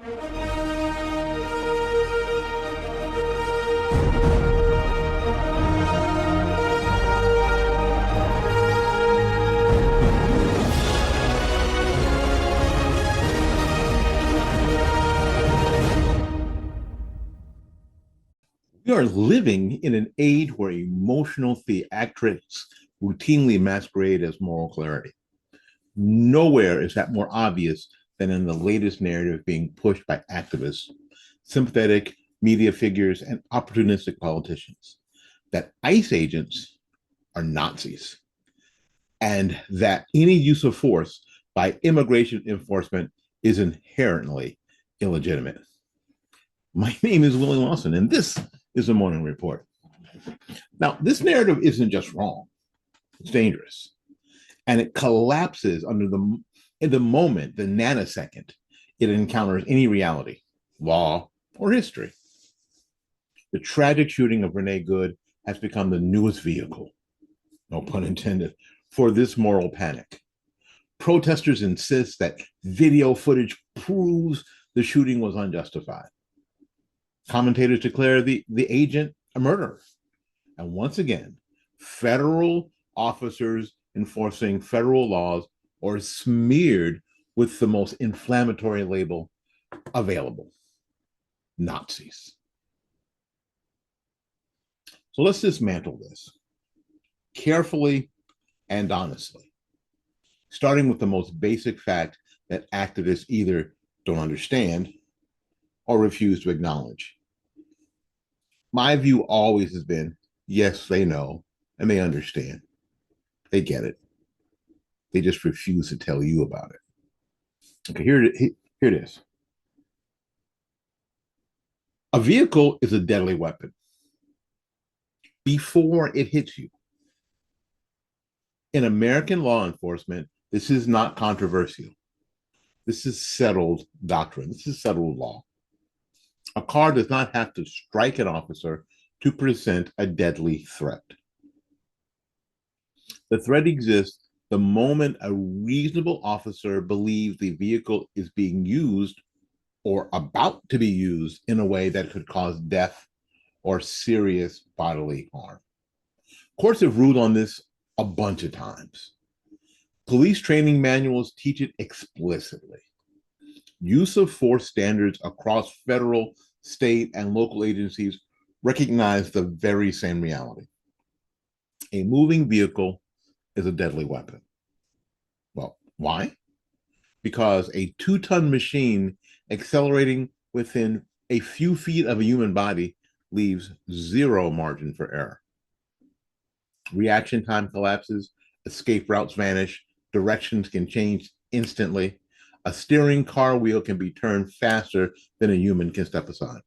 We are living in an age where emotional theatrics routinely masquerade as moral clarity. Nowhere is that more obvious than in the latest narrative being pushed by activists, sympathetic media figures, and opportunistic politicians that ICE agents are Nazis and that any use of force by immigration enforcement is inherently illegitimate. My name is Willie Lawson, and this is the Morning Report. Now, this narrative isn't just wrong, it's dangerous. And it collapses in the moment, the nanosecond, it encounters any reality, law, or history. The tragic shooting of Renee Good has become the newest vehicle, no pun intended, for this moral panic. Protesters insist that video footage proves the shooting was unjustified. Commentators declare the agent a murderer. And once again, federal officers enforcing federal laws are smeared with the most inflammatory label available: Nazis. So let's dismantle this carefully and honestly, starting with the most basic fact that activists either don't understand or refuse to acknowledge. My view always has been, yes, they know and they understand. They get it. They just refuse to tell you about it. Okay, here it is. A vehicle is a deadly weapon before it hits you. In American law enforcement, this is not controversial. This is settled doctrine. This is settled law. A car does not have to strike an officer to present a deadly threat. The threat exists the moment a reasonable officer believes the vehicle is being used or about to be used in a way that could cause death or serious bodily harm. Courts have ruled on this a bunch of times. Police training manuals teach it explicitly. Use of force standards across federal, state, and local agencies recognize the very same reality. A moving vehicle is a deadly weapon. Well, why? Because a 2-ton machine accelerating within a few feet of a human body leaves zero margin for error. Reaction time collapses, escape routes vanish, directions can change instantly. A steering car wheel can be turned faster than a human can step aside.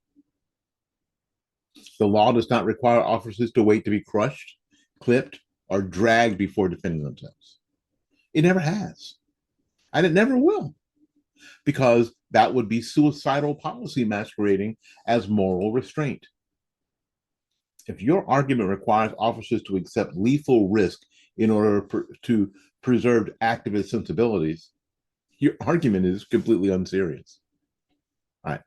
The law does not require officers to wait to be crushed, clipped, or dragged before defending themselves. It never has. And it never will, because that would be suicidal policy masquerading as moral restraint. If your argument requires officers to accept lethal risk in order to preserve activist sensibilities, your argument is completely unserious. All right.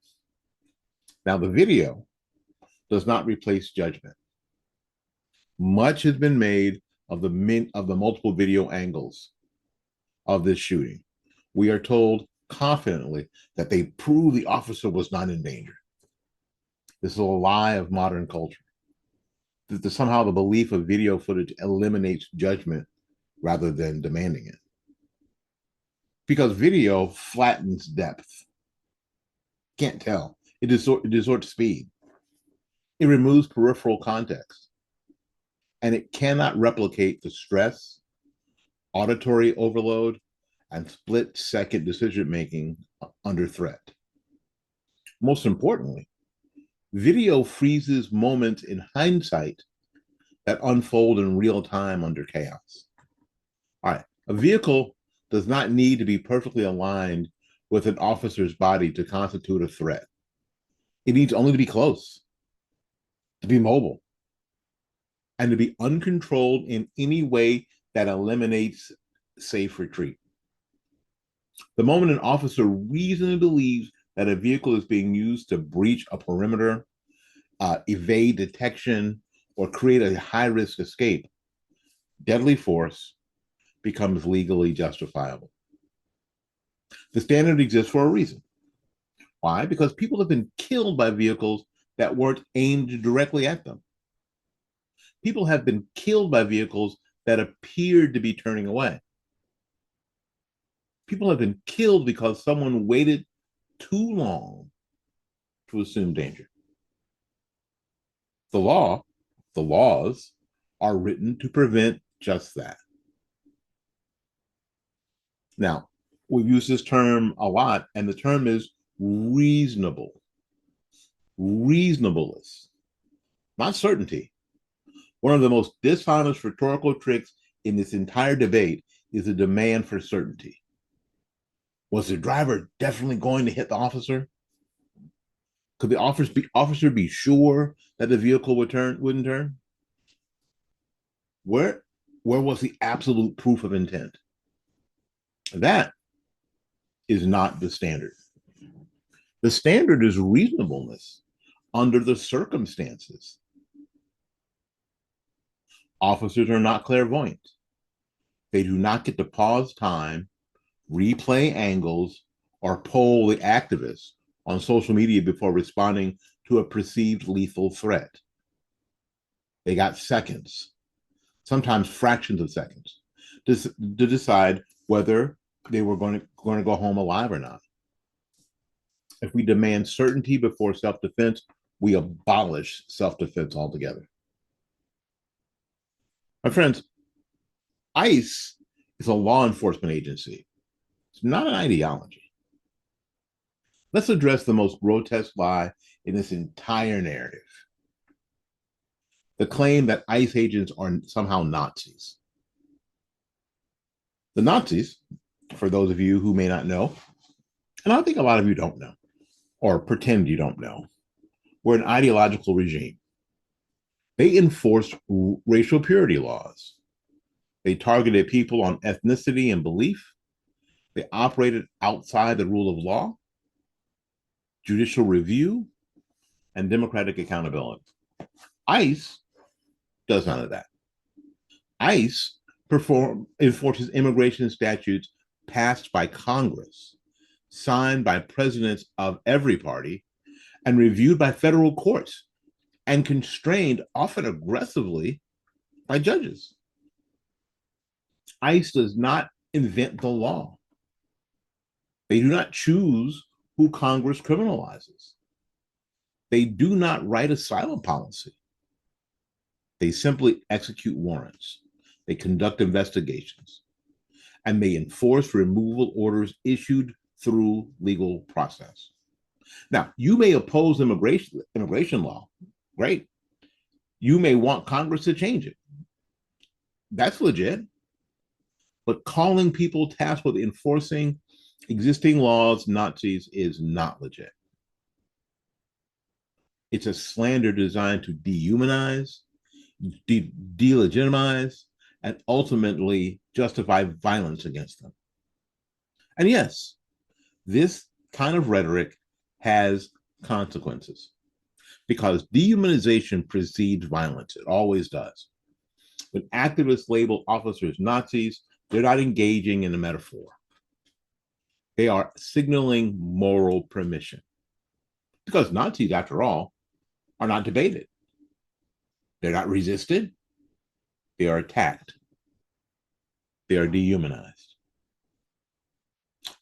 Now, the video does not replace judgment. Much has been made of the multiple video angles of this shooting. We are told confidently that they prove the officer was not in danger. This is a lie of modern culture. That somehow the belief of video footage eliminates judgment rather than demanding it. Because video flattens depth. Can't tell. It distorts speed. It removes peripheral context. And it cannot replicate the stress, auditory overload, and split-second decision-making under threat. Most importantly, video freezes moments in hindsight that unfold in real time under chaos. All right, a vehicle does not need to be perfectly aligned with an officer's body to constitute a threat. It needs only to be close, to be mobile, and to be uncontrolled in any way that eliminates safe retreat. The moment an officer reasonably believes that a vehicle is being used to breach a perimeter, evade detection, or create a high risk escape, deadly force becomes legally justifiable. The standard exists for a reason. Why? Because people have been killed by vehicles that weren't aimed directly at them. People have been killed by vehicles that appeared to be turning away. People have been killed because someone waited too long to assume danger. The laws are written to prevent just that. Now, we've used this term a lot, and the term is reasonable. Reasonableness, not certainty. One of the most dishonest rhetorical tricks in this entire debate is the demand for certainty. Was the driver definitely going to hit the officer? Could the officer be sure that the vehicle wouldn't turn? Where was the absolute proof of intent? That is not the standard. The standard is reasonableness under the circumstances. Officers are not clairvoyant. They do not get to pause time, replay angles, or poll the activists on social media before responding to a perceived lethal threat. They got seconds, sometimes fractions of seconds, to decide whether they were going to go home alive or not. If we demand certainty before self-defense, we abolish self-defense altogether. My friends, ICE is a law enforcement agency. It's not an ideology. Let's address the most grotesque lie in this entire narrative. The claim that ICE agents are somehow Nazis. The Nazis, for those of you who may not know, and I think a lot of you don't know, or pretend you don't know, were an ideological regime. They enforced racial purity laws. They targeted people on ethnicity and belief. They operated outside the rule of law, judicial review, and democratic accountability. ICE does none of that. ICE enforces immigration statutes passed by Congress, signed by presidents of every party, and reviewed by federal courts, and constrained, often aggressively, by judges. ICE does not invent the law. They do not choose who Congress criminalizes. They do not write asylum policy. They simply execute warrants. They conduct investigations. And they enforce removal orders issued through legal process. Now, you may oppose immigration law. Great. You may want Congress to change it. That's legit. But calling people tasked with enforcing existing laws Nazis is not legit. It's a slander designed to dehumanize, delegitimize, and ultimately justify violence against them. And yes, this kind of rhetoric has consequences because dehumanization precedes violence. It always does. When activists label officers Nazis, they're not engaging in a metaphor. They are signaling moral permission. Because Nazis, after all, are not debated. They're not resisted. They are attacked. They are dehumanized.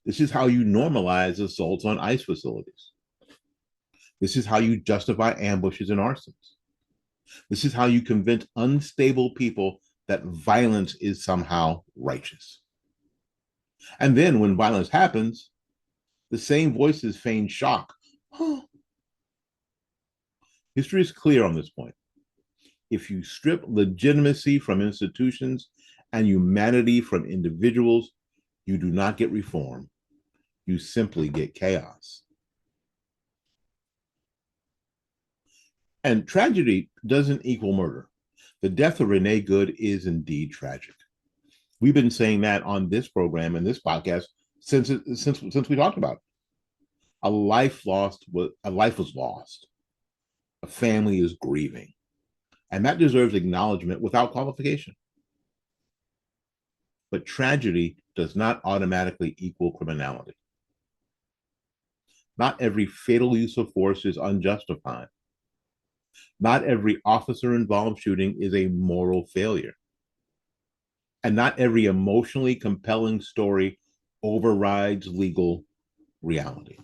This is how you normalize assaults on ICE facilities. This is how you justify ambushes and arsons. This is how you convince unstable people that violence is somehow righteous. And then when violence happens, the same voices feign shock. History is clear on this point. If you strip legitimacy from institutions and humanity from individuals, you do not get reform. You simply get chaos. And tragedy doesn't equal murder. The death of Renee Good is indeed tragic. We've been saying that on this program and this podcast since we talked about it. A life was lost. A family is grieving, and that deserves acknowledgement without qualification. But tragedy does not automatically equal criminality. Not every fatal use of force is unjustified. Not every officer involved shooting is a moral failure. And not every emotionally compelling story overrides legal reality.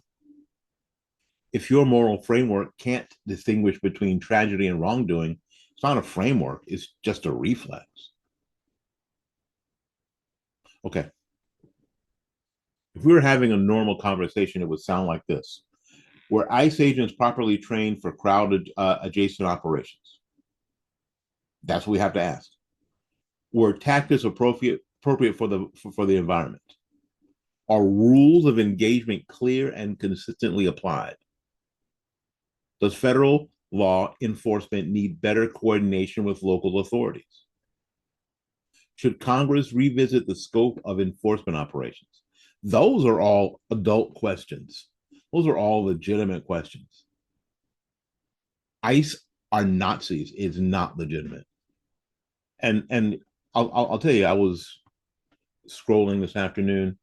If your moral framework can't distinguish between tragedy and wrongdoing, it's not a framework, it's just a reflex. Okay. If we were having a normal conversation, it would sound like this. Were ICE agents properly trained for crowded adjacent operations? That's what we have to ask. Were tactics appropriate for the environment? Are rules of engagement clear and consistently applied? Does federal law enforcement need better coordination with local authorities? Should Congress revisit the scope of enforcement operations? Those are all adult questions. Those are all legitimate questions. ICE are Nazis is not legitimate. And I'll tell you, I was scrolling this afternoon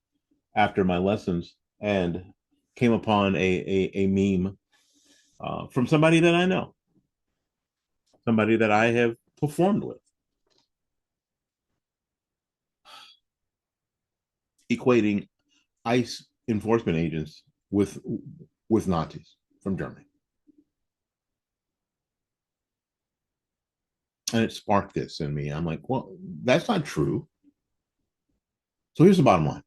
after my lessons and came upon a meme from somebody that I know, somebody that I have performed with, equating ICE enforcement agents with Nazis from Germany. And it sparked this in me. I'm like, well, that's not true. So here's the bottom line.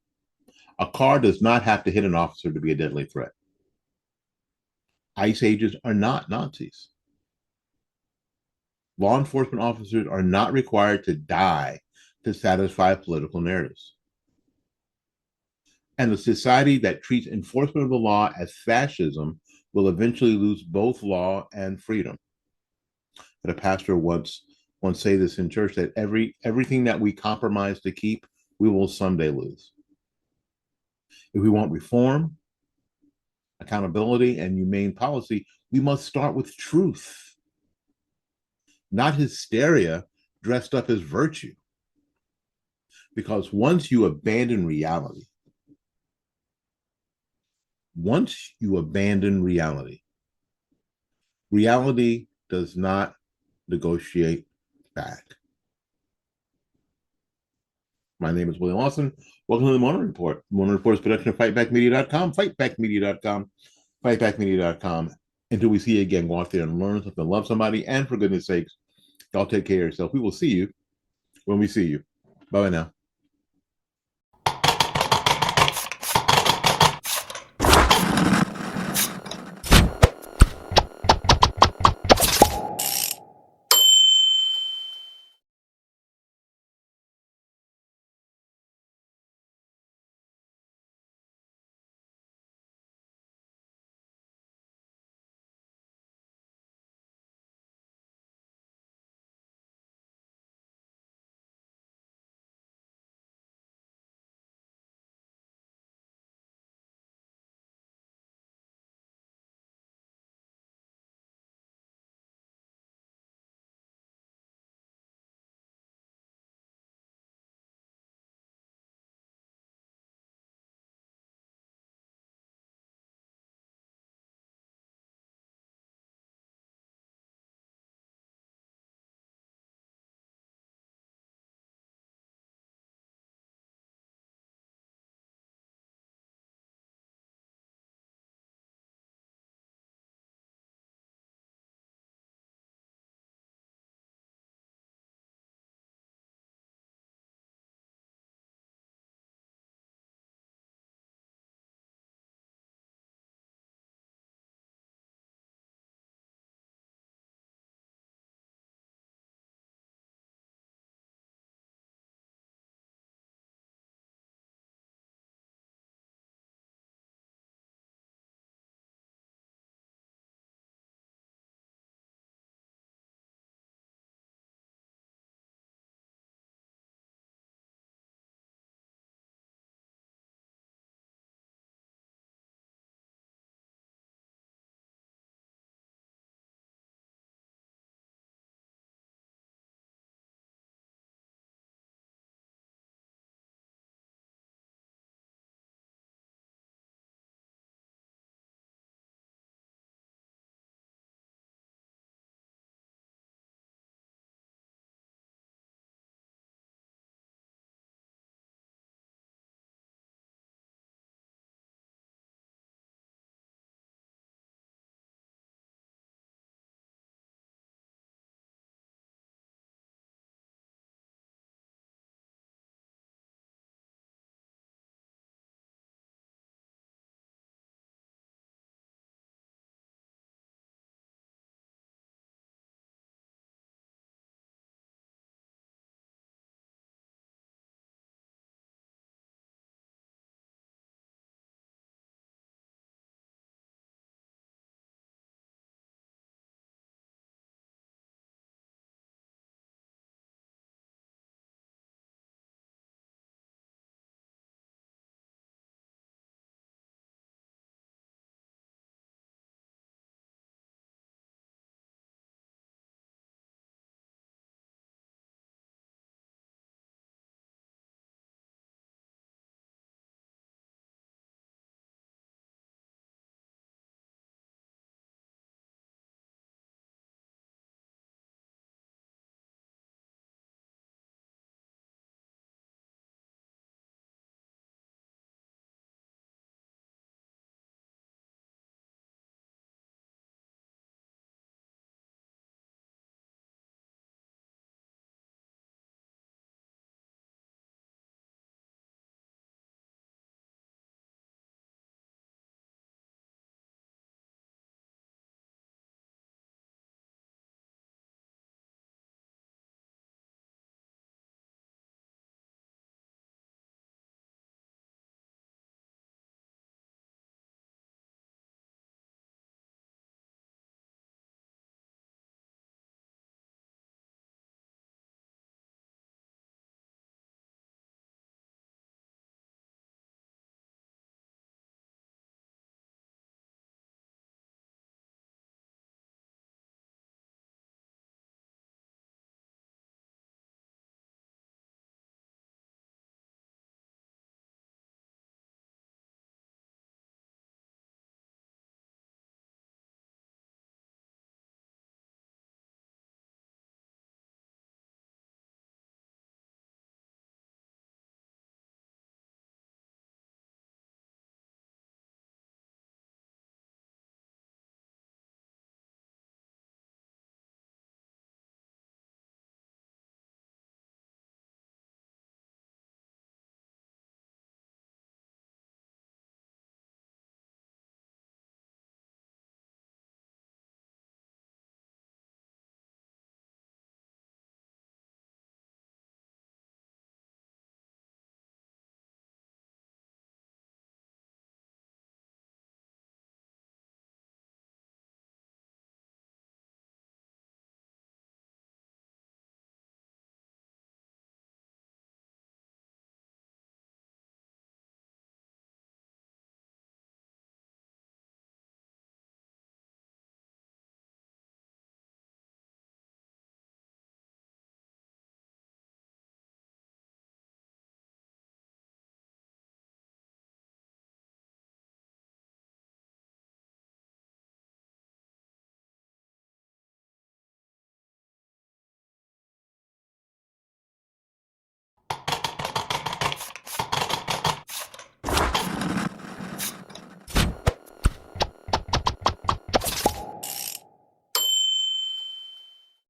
A car does not have to hit an officer to be a deadly threat. ICE agents are not Nazis. Law enforcement officers are not required to die to satisfy political narratives. And the society that treats enforcement of the law as fascism will eventually lose both law and freedom. But a pastor once say this in church, that everything that we compromise to keep, we will someday lose. If we want reform, accountability, and humane policy, we must start with truth, not hysteria dressed up as virtue. Because once you abandon reality, reality does not negotiate back. My name is William Lawson. Welcome to the Morning Report. The Morning Report is production of fightbackmedia.com, fightbackmedia.com, fightbackmedia.com. Until we see you again, go out there and learn something, love somebody, and for goodness sakes, y'all take care of yourself. We will see you when we see you. Bye now.